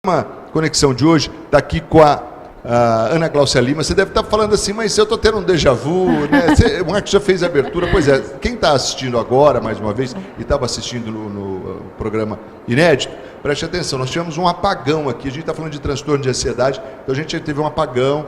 Uma conexão de hoje está aqui com a Ana Gláucia Lima. Você deve estar falando assim, mas eu estou tendo um déjà vu, né? O Marcos já fez a abertura. Pois é, quem está assistindo agora, mais uma vez, e estava assistindo no programa inédito, preste atenção, nós tivemos um apagão aqui. A gente está falando de transtorno de ansiedade, então a gente teve um apagão,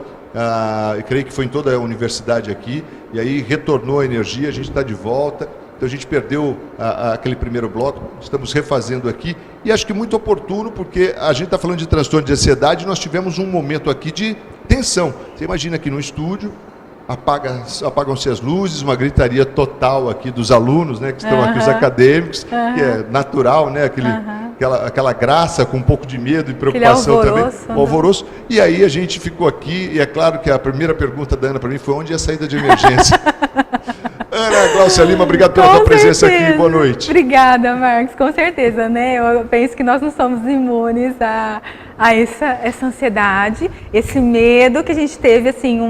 eu creio que foi em toda a universidade aqui, e aí retornou a energia, a gente está de volta. Então a gente perdeu aquele primeiro bloco, estamos refazendo aqui, e acho que muito oportuno, porque a gente está falando de transtorno de ansiedade, nós tivemos um momento aqui de tensão. Você imagina aqui no estúdio, apagam-se as luzes, uma gritaria total aqui dos alunos, né, que estão aqui, os acadêmicos, que é natural, né, aquela graça com um pouco de medo e preocupação também, o alvoroço. E aí a gente ficou aqui, e é claro que a primeira pergunta da Ana para mim foi: onde é a saída de emergência? Ana Gláucia Lima, obrigado pela tua presença aqui, boa noite. Obrigada, Marcos, com certeza, né? Eu penso que nós não somos imunes a essa ansiedade, esse medo que a gente teve, assim,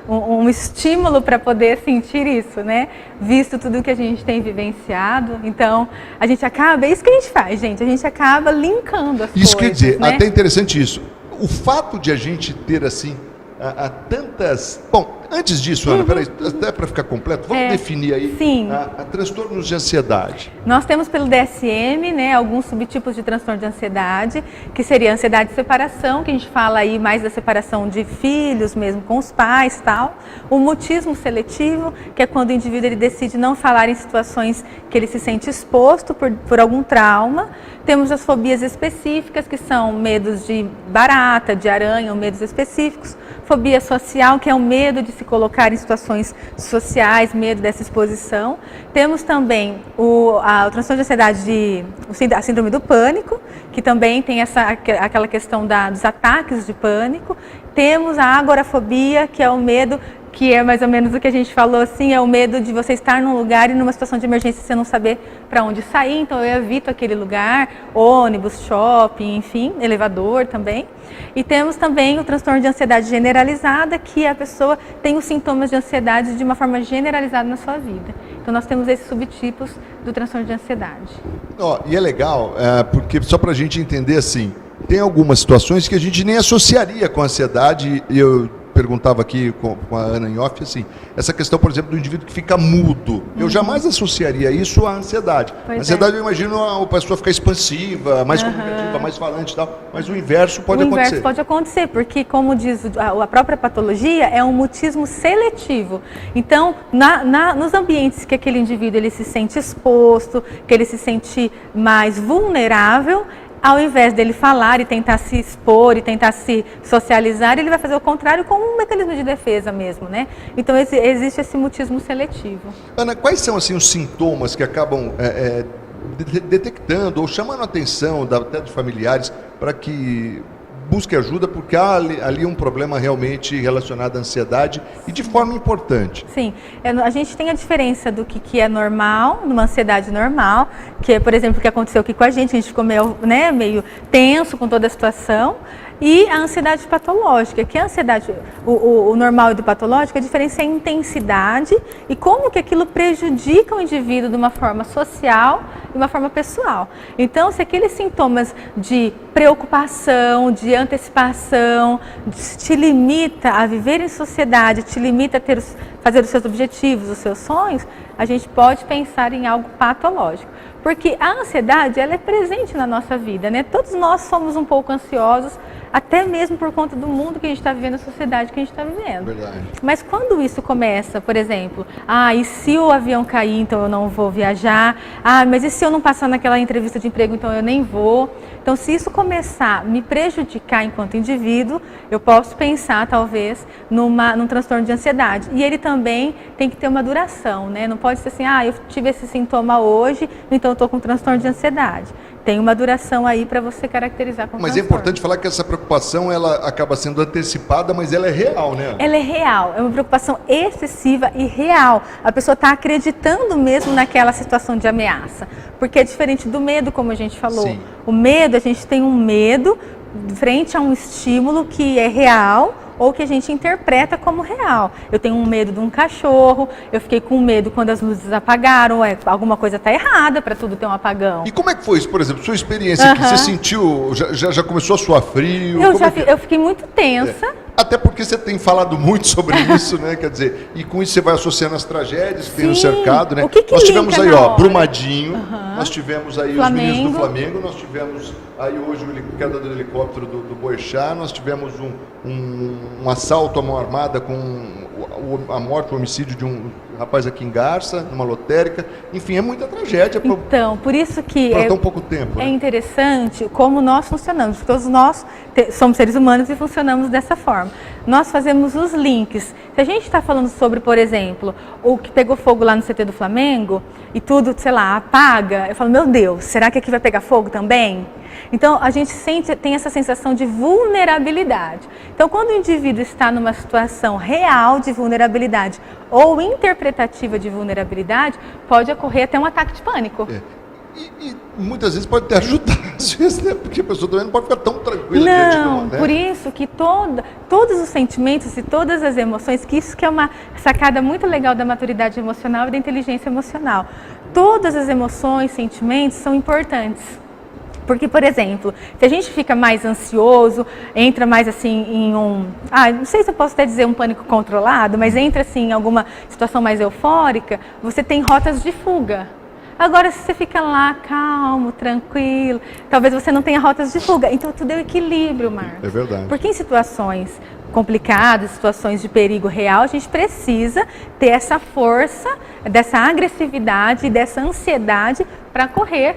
um estímulo para poder sentir isso, né? Visto tudo que a gente tem vivenciado, então a gente acaba, é isso que a gente faz, gente, a gente acaba linkando as coisas. Isso quer dizer, né? até interessante isso, o fato de a gente ter, assim, tantas... Bom, antes disso, Ana, peraí, até para ficar completo, vamos definir aí transtornos de ansiedade. Nós temos pelo DSM, né, alguns subtipos de transtorno de ansiedade, que seria a ansiedade de separação, que a gente fala aí mais da separação de filhos mesmo com os pais, tal. O mutismo seletivo, que é quando o indivíduo ele decide não falar em situações que ele se sente exposto por algum trauma. Temos as fobias específicas, que são medos de barata, de aranha, ou medos específicos. Fobia social, que é o medo de se colocar em situações sociais, medo dessa exposição. Temos também o transtorno de ansiedade, a síndrome do pânico, que também tem aquela questão dos ataques de pânico. Temos a agorafobia, que é o medo, que é mais ou menos o que a gente falou, assim, é o medo de você estar num lugar e numa situação de emergência você não saber para onde sair, então eu evito aquele lugar, ônibus, shopping, enfim, elevador também. E temos também o transtorno de ansiedade generalizada, que a pessoa tem os sintomas de ansiedade de uma forma generalizada na sua vida. Então nós temos esses subtipos do transtorno de ansiedade. E é legal, porque só para a gente entender, assim, tem algumas situações que a gente nem associaria com a ansiedade, e eu perguntava aqui com a Ana em off, assim, essa questão, por exemplo, do indivíduo que fica mudo. Eu jamais associaria isso à ansiedade. A ansiedade, eu imagino a pessoa ficar expansiva, mais comunicativa, mais falante e tal, mas o inverso pode acontecer. O inverso pode acontecer, porque, como diz a própria patologia, é um mutismo seletivo. Então, nos ambientes que aquele indivíduo ele se sente exposto, que ele se sente mais vulnerável, ao invés dele falar e tentar se expor e tentar se socializar, ele vai fazer o contrário como um mecanismo de defesa mesmo, né? Então existe esse mutismo seletivo. Ana, quais são assim os sintomas que acabam detectando ou chamando a atenção até dos familiares para que busque ajuda, porque há ali um problema realmente relacionado à ansiedade e de forma importante? Sim, a gente tem a diferença do que é normal, numa ansiedade normal, que é, por exemplo, o que aconteceu aqui com a gente ficou meio tenso com toda a situação, e a ansiedade patológica, que a ansiedade, o normal e do patológico, a diferença é a intensidade e como que aquilo prejudica o indivíduo de uma forma social e de uma forma pessoal. Então, se aqueles sintomas de preocupação, de antecipação, te limita a viver em sociedade, te limita a fazer os seus objetivos, os seus sonhos, a gente pode pensar em algo patológico. Porque a ansiedade, ela é presente na nossa vida, né? Todos nós somos um pouco ansiosos, até mesmo por conta do mundo que a gente está vivendo, a sociedade que a gente está vivendo. Verdade. Mas quando isso começa, por exemplo, e se o avião cair, então eu não vou viajar? Mas e se eu não passar naquela entrevista de emprego, então eu nem vou? Então, se isso começar a me prejudicar enquanto indivíduo, eu posso pensar, talvez, num transtorno de ansiedade. E ele também tem que ter uma duração, né? Não pode ser assim, eu tive esse sintoma hoje, então eu estou com transtorno de ansiedade. Tem uma duração aí para você caracterizar como transtorno. Mas é importante falar que essa preocupação, ela acaba sendo antecipada, mas ela é real, né? Ela é real, é uma preocupação excessiva e real. A pessoa está acreditando mesmo naquela situação de ameaça. Porque é diferente do medo, como a gente falou. Sim. O medo, a gente tem um medo frente a um estímulo que é real, ou que a gente interpreta como real. Eu tenho um medo de um cachorro, eu fiquei com medo quando as luzes apagaram, alguma coisa está errada para tudo ter um apagão. E como é que foi isso, por exemplo, sua experiência que você sentiu, já começou a suar frio? Eu fiquei muito tensa. Até porque você tem falado muito sobre isso, né? Quer dizer, e com isso você vai associando as tragédias que tem no cercado, né? Nós tivemos aí, Brumadinho, nós tivemos aí Flamengo. Os meninos do Flamengo, nós tivemos aí hoje a queda do helicóptero do Boechat, nós tivemos um assalto à mão armada com a morte, o homicídio de um rapaz aqui em Garça, numa lotérica. Enfim, é muita tragédia. Então, por isso que tão pouco tempo. É interessante como nós funcionamos. Todos nós somos seres humanos e funcionamos dessa forma. Nós fazemos os links. Se a gente está falando sobre, por exemplo, o que pegou fogo lá no CT do Flamengo e tudo, sei lá, apaga, eu falo, meu Deus, será que aqui vai pegar fogo também? Então, a gente tem essa sensação de vulnerabilidade. Então, quando o indivíduo está numa situação real de vulnerabilidade ou interpretativa de vulnerabilidade, pode ocorrer até um ataque de pânico. E muitas vezes pode até ajudar, às vezes, né? Porque a pessoa também não pode ficar tão tranquila diante do mundo, né? Por isso que todos os sentimentos e todas as emoções, que isso que é uma sacada muito legal da maturidade emocional e da inteligência emocional. Todas as emoções, sentimentos são importantes. Porque, por exemplo, se a gente fica mais ansioso, entra mais assim em não sei se eu posso até dizer um pânico controlado, mas entra assim em alguma situação mais eufórica, você tem rotas de fuga. Agora, se você fica lá calmo, tranquilo, talvez você não tenha rotas de fuga. Então, tudo é o equilíbrio, Marcos. É verdade. Porque em situações complicadas, situações de perigo real, a gente precisa ter essa força, dessa agressividade, dessa ansiedade para correr,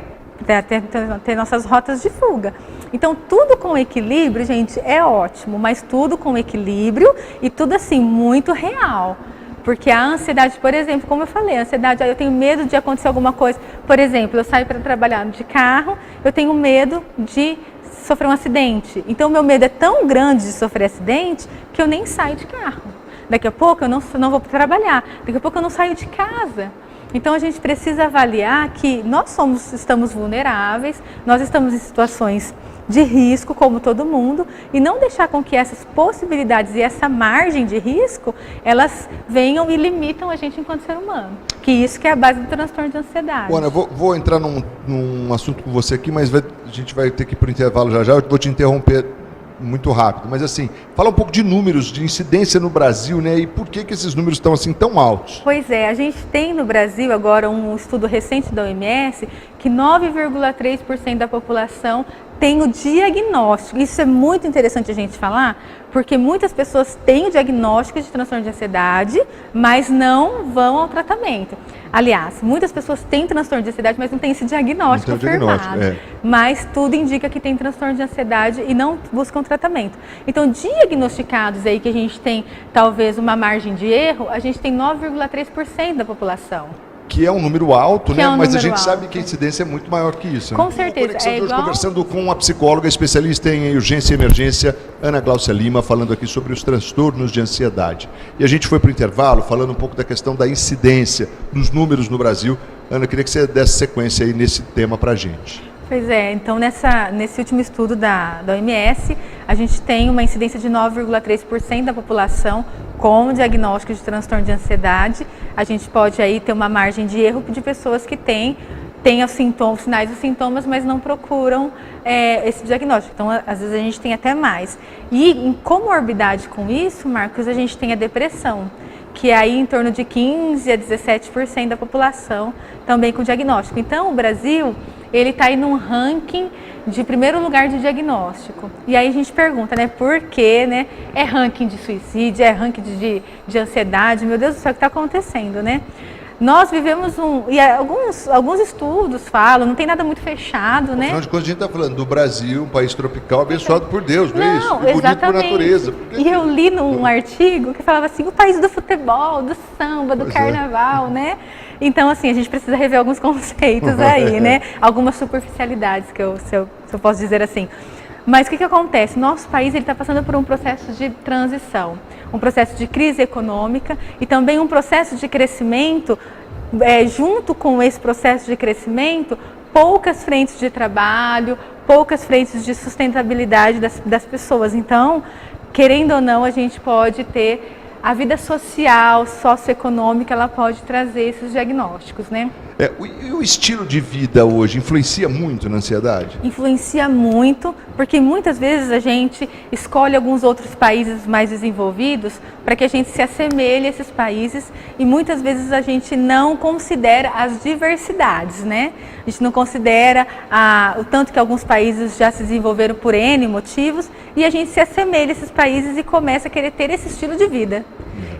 ter nossas rotas de fuga. Então, tudo com equilíbrio, gente, é ótimo, mas tudo com equilíbrio e tudo assim, muito real. Porque a ansiedade, por exemplo, como eu falei, a ansiedade, eu tenho medo de acontecer alguma coisa. Por exemplo, eu saio para trabalhar de carro, eu tenho medo de sofrer um acidente. Então, o meu medo é tão grande de sofrer acidente que eu nem saio de carro. Daqui a pouco eu não vou trabalhar, daqui a pouco eu não saio de casa. Então, a gente precisa avaliar que nós estamos vulneráveis, nós estamos em situações de risco, como todo mundo, e não deixar com que essas possibilidades e essa margem de risco, elas venham e limitam a gente enquanto ser humano. Que isso que é a base do transtorno de ansiedade. Ana, vou entrar num assunto com você aqui, mas a gente vai ter que ir para o intervalo já. Eu vou te interromper muito rápido, mas assim, fala um pouco de números de incidência no Brasil, né? E por que esses números estão assim tão altos? Pois é, a gente tem no Brasil agora um estudo recente da OMS que 9,3% da população tem o diagnóstico. Isso é muito interessante a gente falar, porque muitas pessoas têm o diagnóstico de transtorno de ansiedade, mas não vão ao tratamento. Aliás, muitas pessoas têm transtorno de ansiedade, mas não têm esse diagnóstico firmado. Mas tudo indica que tem transtorno de ansiedade e não buscam tratamento. Então, diagnosticados aí que a gente tem talvez uma margem de erro, a gente tem 9,3% da população. Que é um número alto, né? Mas a gente alto. sabe que a incidência é muito maior que isso. Com né? certeza. Conexão de hoje, conversando com uma psicóloga especialista em urgência e emergência, Ana Gláucia Lima, falando aqui sobre os transtornos de ansiedade. E a gente foi para o intervalo falando um pouco da questão da incidência nos números no Brasil. Ana, eu queria que você desse sequência aí nesse tema para a gente. Pois é, então nesse último estudo da OMS, a gente tem uma incidência de 9,3% da população com diagnóstico de transtorno de ansiedade. A gente pode aí ter uma margem de erro de pessoas que têm os sinais e sintomas, mas não procuram esse diagnóstico. Então, às vezes a gente tem até mais. E em comorbidade com isso, Marcos, a gente tem a depressão, que é aí em torno de 15% a 17% da população também com diagnóstico. Então, o Brasil, ele está aí num ranking de primeiro lugar de diagnóstico. E aí a gente pergunta, né, por quê, né? É ranking de suicídio, é ranking de ansiedade, meu Deus do céu, o que está acontecendo, né? Nós vivemos e alguns estudos falam, não tem nada muito fechado, né? Afinal de contas, a gente está falando do Brasil, um país tropical abençoado por Deus, não é isso? E bonito exatamente. por natureza. E eu li num artigo que falava assim, o país do futebol, do samba, do carnaval, né? Então, assim, a gente precisa rever alguns conceitos aí, né? Algumas superficialidades, se eu posso dizer assim. Mas o que acontece? Nosso país está passando por um processo de transição, um processo de crise econômica e também um processo de crescimento. Junto com esse processo de crescimento, poucas frentes de trabalho, poucas frentes de sustentabilidade das pessoas. Então, querendo ou não, a gente pode ter a vida social, socioeconômica, ela pode trazer esses diagnósticos, né? E o estilo de vida hoje influencia muito na ansiedade? Influencia muito, porque muitas vezes a gente escolhe alguns outros países mais desenvolvidos para que a gente se assemelhe a esses países e muitas vezes a gente não considera as diversidades, né? A gente não considera o tanto que alguns países já se desenvolveram por N motivos e a gente se assemelha a esses países e começa a querer ter esse estilo de vida.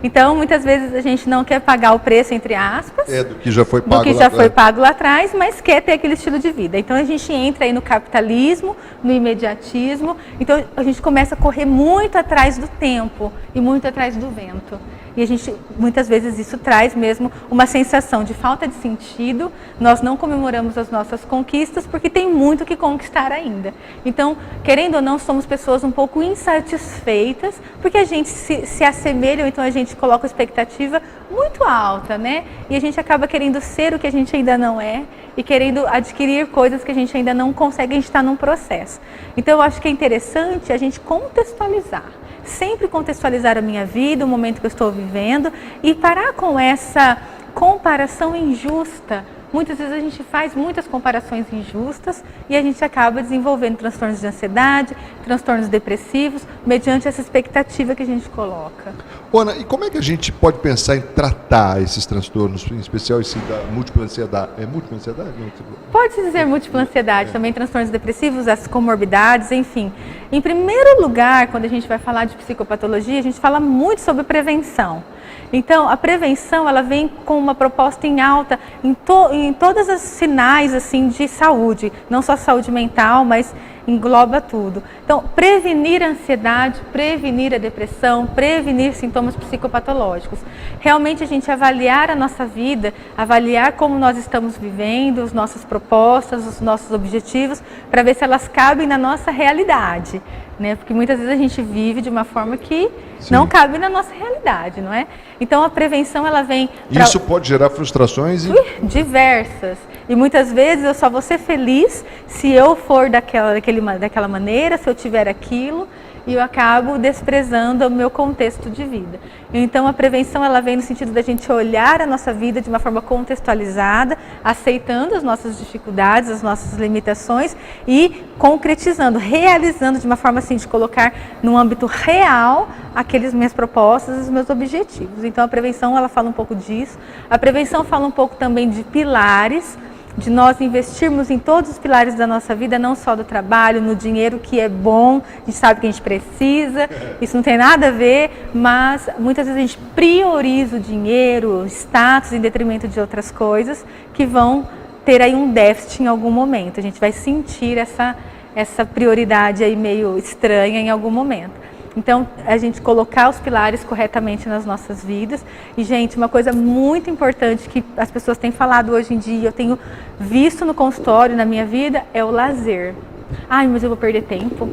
Então, muitas vezes a gente não quer pagar o preço, entre aspas, do que já foi pago do que já foi pago lá atrás, mas quer ter aquele estilo de vida. Então, a gente entra aí no capitalismo, no imediatismo. Então, a gente começa a correr muito atrás do tempo e muito atrás do vento. E a gente, muitas vezes, isso traz mesmo uma sensação de falta de sentido. Nós não comemoramos as nossas conquistas porque tem muito que conquistar ainda. Então, querendo ou não, somos pessoas um pouco insatisfeitas porque a gente se assemelha, ou então a gente coloca uma expectativa muito alta, né? E a gente acaba querendo ser o que a gente ainda não é e querendo adquirir coisas que a gente ainda não consegue, a gente está num processo. Então, eu acho que é interessante a gente contextualizar. Sempre contextualizar a minha vida, o momento que eu estou vivendo e parar com essa comparação injusta. Muitas vezes a gente faz muitas comparações injustas e a gente acaba desenvolvendo transtornos de ansiedade, transtornos depressivos, mediante essa expectativa que a gente coloca. Ana, e como é que a gente pode pensar em tratar esses transtornos, em especial esse da múltipla ansiedade? É múltipla ansiedade? Pode dizer múltipla ansiedade, também transtornos depressivos, as comorbidades, enfim. Em primeiro lugar, quando a gente vai falar de psicopatologia, a gente fala muito sobre prevenção. Então, a prevenção, ela vem com uma proposta em alta em todas as sinais assim, de saúde, não só saúde mental, mas engloba tudo. Então, prevenir a ansiedade, prevenir a depressão, prevenir sintomas psicopatológicos. Realmente a gente avaliar a nossa vida, avaliar como nós estamos vivendo, as nossas propostas, os nossos objetivos, para ver se elas cabem na nossa realidade, né? Porque muitas vezes a gente vive de uma forma que não cabe na nossa realidade, não é? Então a prevenção, ela vem... Isso pode gerar frustrações? Diversas. E muitas vezes eu só vou ser feliz se eu for daquela maneira, se eu tiver aquilo, e eu acabo desprezando o meu contexto de vida. Então a prevenção, ela vem no sentido da gente olhar a nossa vida de uma forma contextualizada, aceitando as nossas dificuldades, as nossas limitações e concretizando, realizando de uma forma assim de colocar no âmbito real aquelas minhas propostas, os meus objetivos. Então a prevenção, ela fala um pouco disso. A prevenção fala um pouco também de pilares, de nós investirmos em todos os pilares da nossa vida, não só do trabalho, no dinheiro, que é bom, a gente sabe que a gente precisa, isso não tem nada a ver, mas muitas vezes a gente prioriza o dinheiro, o status, em detrimento de outras coisas que vão ter aí um déficit em algum momento. A gente vai sentir essa prioridade aí meio estranha em algum momento. Então, a gente colocar os pilares corretamente nas nossas vidas. E, gente, uma coisa muito importante que as pessoas têm falado hoje em dia, eu tenho visto no consultório, na minha vida, é o lazer. Ai, mas eu vou perder tempo.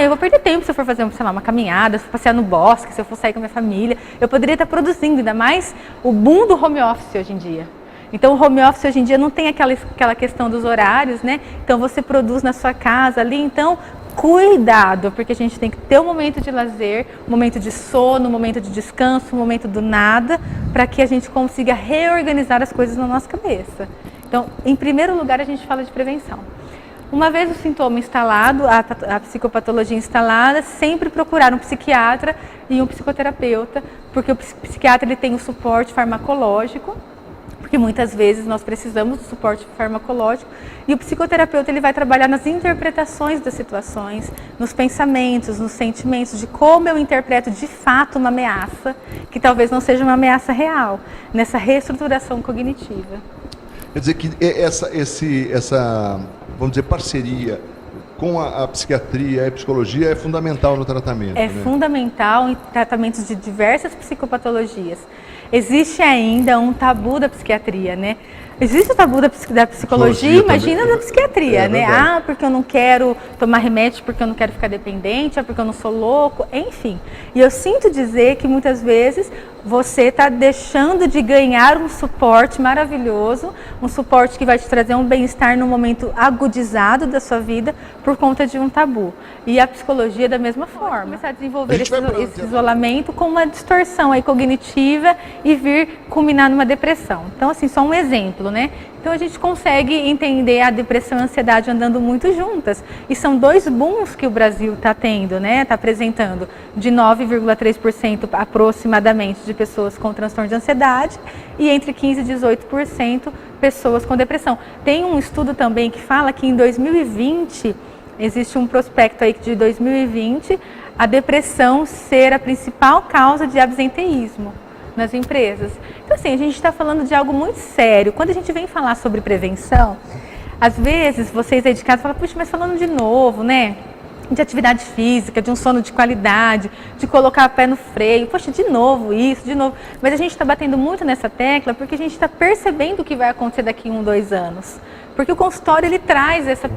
Eu vou perder tempo se eu for fazer, sei lá, uma caminhada, se eu for passear no bosque, se eu for sair com a minha família. Eu poderia estar produzindo, ainda mais o boom do home office hoje em dia. Então, o home office hoje em dia não tem aquela questão dos horários, né? Então, você produz na sua casa ali, então... Cuidado, porque a gente tem que ter um momento de lazer, um momento de sono, um momento de descanso, um momento do nada, para que a gente consiga reorganizar as coisas na nossa cabeça. Então, em primeiro lugar, a gente fala de prevenção. Uma vez o sintoma instalado, a psicopatologia instalada, sempre procurar um psiquiatra e um psicoterapeuta, porque o psiquiatra ele tem o suporte farmacológico, porque muitas vezes nós precisamos do suporte farmacológico e o psicoterapeuta ele vai trabalhar nas interpretações das situações, nos pensamentos, nos sentimentos, de como eu interpreto de fato uma ameaça, que talvez não seja uma ameaça real, nessa reestruturação cognitiva. Quer dizer que essa vamos dizer, parceria com a psiquiatria e a psicologia é fundamental no tratamento. É fundamental em tratamentos de diversas psicopatologias. Existe ainda um tabu da psiquiatria, né? Existe o tabu da psicologia, imagina da psiquiatria, né? Porque eu não quero tomar remédio, porque eu não quero ficar dependente, porque eu não sou louco, enfim. E eu sinto dizer que muitas vezes você está deixando de ganhar um suporte maravilhoso, um suporte que vai te trazer um bem-estar no momento agudizado da sua vida por conta de um tabu. E a psicologia da mesma forma. Começar a desenvolver esse isolamento com uma distorção aí cognitiva e vir culminar numa depressão. Então, assim, só um exemplo, né? Então a gente consegue entender a depressão e a ansiedade andando muito juntas. E são dois booms que o Brasil está tendo, né? Está apresentando de 9,3% aproximadamente de pessoas com transtorno de ansiedade e entre 15% e 18% pessoas com depressão. Tem um estudo também que fala que em 2020, existe um prospecto aí de 2020, a depressão ser a principal causa de absenteísmo nas empresas. Então, assim, a gente está falando de algo muito sério. Quando a gente vem falar sobre prevenção, às vezes vocês aí de casa falam, puxa, mas falando de novo, né? De atividade física, de um sono de qualidade, de colocar o pé no freio, poxa, de novo isso, de novo. Mas a gente está batendo muito nessa tecla porque a gente está percebendo o que vai acontecer daqui a 1, 2 anos. Porque o consultório, ele traz essa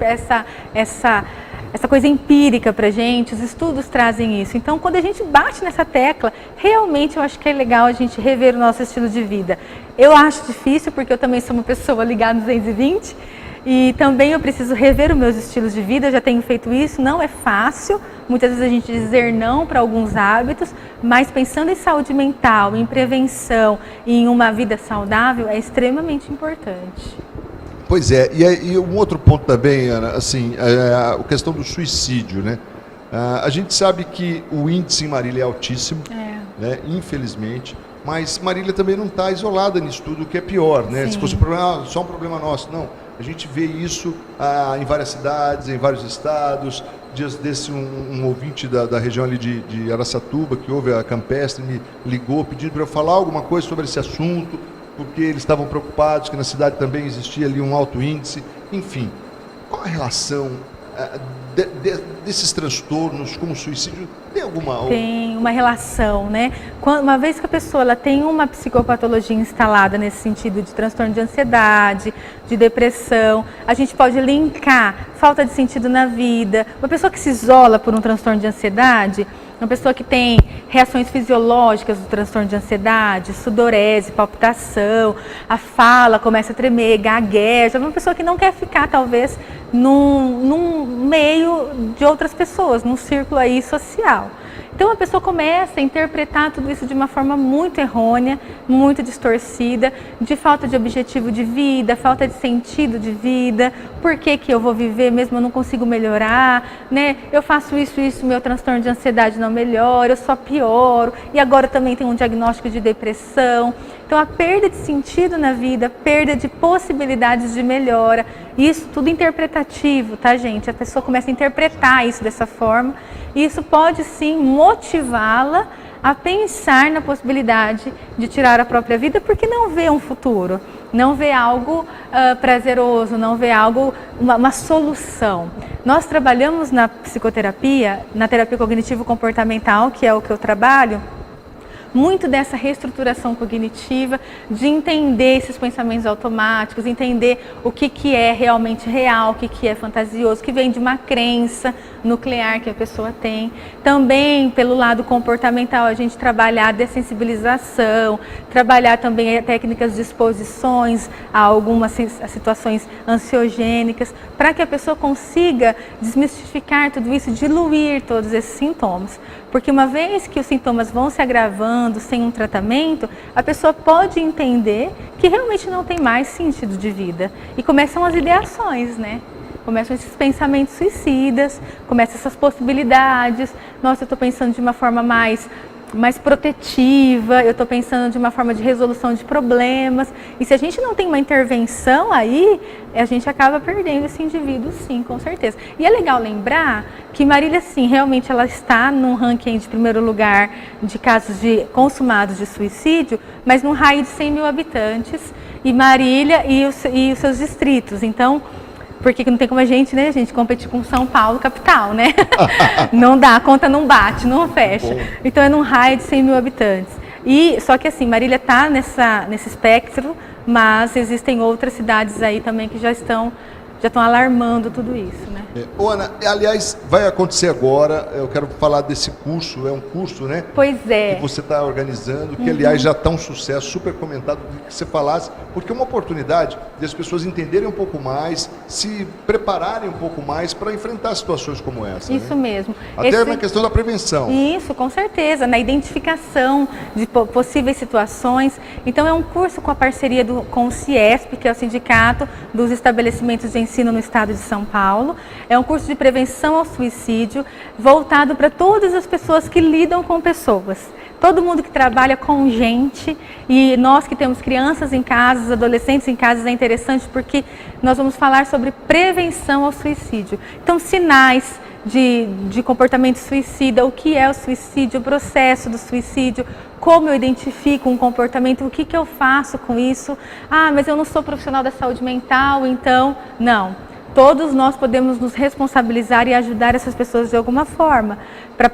coisa empírica para a gente, os estudos trazem isso. Então, quando a gente bate nessa tecla, realmente eu acho que é legal a gente rever o nosso estilo de vida. Eu acho difícil, porque eu também sou uma pessoa ligada nos 220, e também eu preciso rever os meus estilos de vida, eu já tenho feito isso, não é fácil, muitas vezes a gente dizer não para alguns hábitos, mas pensando em saúde mental, em prevenção, em uma vida saudável, é extremamente importante. Pois é, e um outro ponto também, Ana, assim, a questão do suicídio, né? A gente sabe que o índice em Marília é altíssimo, né? Infelizmente, mas Marília também não está isolada nisso tudo, o que é pior, né? Se fosse só um problema nosso, não. A gente vê isso em várias cidades, em vários estados. Dias desse, um ouvinte da região ali de Araçatuba, que ouve a Campestre, me ligou pedindo para eu falar alguma coisa sobre esse assunto, porque eles estavam preocupados que na cidade também existia ali um alto índice. Enfim, qual a relação desses transtornos com o suicídio? Tem alguma? Tem uma relação, né? Uma vez que a pessoa ela tem uma psicopatologia instalada nesse sentido de transtorno de ansiedade, de depressão, a gente pode linkar falta de sentido na vida. Uma pessoa que se isola por um transtorno de ansiedade, uma pessoa que tem reações fisiológicas do transtorno de ansiedade, sudorese, palpitação, a fala começa a tremer, gagueja, uma pessoa que não quer ficar, talvez, num meio de outras pessoas, num círculo aí social. Então a pessoa começa a interpretar tudo isso de uma forma muito errônea, muito distorcida, de falta de objetivo de vida, falta de sentido de vida, por que eu vou viver mesmo eu não consigo melhorar, né? Eu faço isso, meu transtorno de ansiedade não melhora, eu só pioro, e agora também tem um diagnóstico de depressão. Então a perda de sentido na vida, perda de possibilidades de melhora, isso tudo interpretativo, tá, gente? A pessoa começa a interpretar isso dessa forma, e isso pode sim motivá-la a pensar na possibilidade de tirar a própria vida, porque não vê um futuro, não vê algo prazeroso, não vê algo, uma solução. Nós trabalhamos na psicoterapia, na terapia cognitivo-comportamental, que é o que eu trabalho, muito dessa reestruturação cognitiva, de entender esses pensamentos automáticos, entender o que é realmente real, o que é fantasioso, que vem de uma crença nuclear que a pessoa tem. Também, pelo lado comportamental, a gente trabalhar a dessensibilização, trabalhar também técnicas de exposições a algumas situações ansiogênicas, para que a pessoa consiga desmistificar tudo isso, diluir todos esses sintomas. Porque uma vez que os sintomas vão se agravando sem um tratamento, a pessoa pode entender que realmente não tem mais sentido de vida. E começam as ideações, né? Começam esses pensamentos suicidas, começam essas possibilidades. Nossa, eu estou pensando de uma forma mais protetiva, eu estou pensando de uma forma de resolução de problemas. E se a gente não tem uma intervenção aí, a gente acaba perdendo esse indivíduo, sim, com certeza. E é legal lembrar que Marília, sim, realmente ela está num ranking de primeiro lugar de casos consumados de suicídio, mas num raio de 100 mil habitantes, e Marília e os seus distritos. Então, porque não tem como a gente, né, gente, competir com São Paulo, capital, né? Não dá, a conta não bate, não fecha. Então é num raio de 100 mil habitantes. Só que assim, Marília está nesse espectro, mas existem outras cidades aí também que já já estão alarmando tudo isso, né? Ô, Ana, aliás, vai acontecer agora, eu quero falar desse curso, é um curso, né? Pois é. Que você está organizando, que aliás já está um sucesso, super comentado, que você falasse, porque é uma oportunidade de as pessoas entenderem um pouco mais, se prepararem um pouco mais para enfrentar situações como essa. Isso, né? mesmo. Até na questão da prevenção. Isso, com certeza, na identificação de possíveis situações. Então é um curso com a parceria com o CIESP, que é o Sindicato dos Estabelecimentos de Ensino no Estado de São Paulo. É um curso de prevenção ao suicídio, voltado para todas as pessoas que lidam com pessoas. Todo mundo que trabalha com gente, e nós que temos crianças em casa, adolescentes em casa, é interessante porque nós vamos falar sobre prevenção ao suicídio. Então, sinais de comportamento suicida, o que é o suicídio, o processo do suicídio, como eu identifico um comportamento, o que eu faço com isso. Ah, mas eu não sou profissional da saúde mental, então, não. Todos nós podemos nos responsabilizar e ajudar essas pessoas de alguma forma, para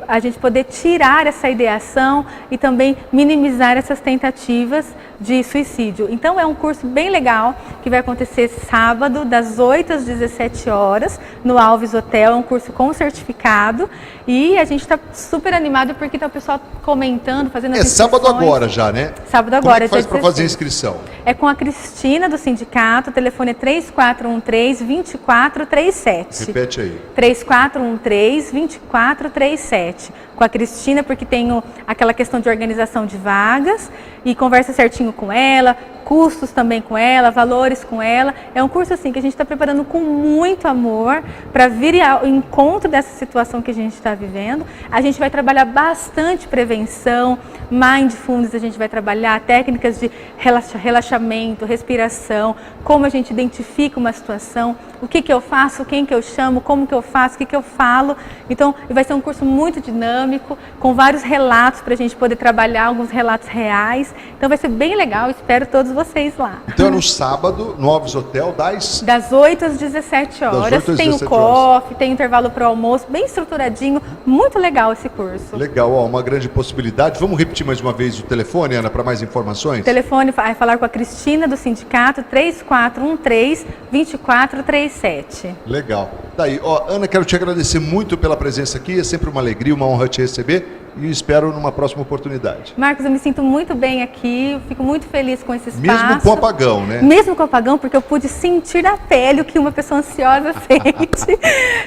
a gente poder tirar essa ideação e também minimizar essas tentativas de suicídio. Então é um curso bem legal, que vai acontecer sábado, das 8 às 17 horas, no Alves Hotel. É um curso com certificado e a gente está super animado porque está o pessoal comentando, fazendo as inscrições. Sábado agora já, né? Sábado agora. Como é que faz para fazer a inscrição? É com a Cristina do sindicato, o telefone é 3413-2437. Repete aí. 3413-2437. Com a Cristina, porque tenho aquela questão de organização de vagas e conversa certinho com ela, custos também com ela, valores com ela. É um curso assim que a gente está preparando com muito amor para vir ao encontro dessa situação que a gente está vivendo. A gente vai trabalhar bastante prevenção, mindfulness, a gente vai trabalhar técnicas de relaxamento, respiração, como a gente identifica uma situação, o que eu faço, quem que eu chamo, como que eu faço, o que eu falo. Então vai ser um curso muito dinâmico, com vários relatos para a gente poder trabalhar, alguns relatos reais. Então vai ser bem legal, espero todos vocês lá. Então é no sábado, no Alves Hotel, das 8 às 17 horas. Tem o coffee, tem intervalo para o almoço, bem estruturadinho, muito legal esse curso. Legal, ó, uma grande possibilidade. Vamos repetir mais uma vez o telefone, Ana, para mais informações? O telefone vai falar com a Cristina do sindicato, 3413-2437. Legal. Daí, ó, Ana, quero te agradecer muito pela presença aqui, é sempre uma alegria, uma honra te receber e espero numa próxima oportunidade. Marcos, eu me sinto muito bem aqui, fico muito feliz com esse espaço. Mesmo com o apagão, né? Mesmo com o apagão, porque eu pude sentir na pele o que uma pessoa ansiosa sente.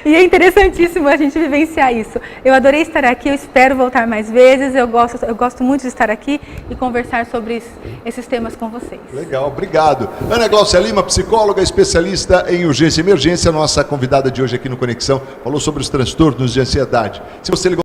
E é interessantíssimo a gente vivenciar isso. Eu adorei estar aqui, eu espero voltar mais vezes, eu gosto muito de estar aqui e conversar sobre esses temas com vocês. Legal, obrigado. Ana Gláucia Lima, psicóloga, especialista em urgência e emergência, nossa convidada de hoje aqui no Conexão, falou sobre os transtornos de ansiedade. Se você ligou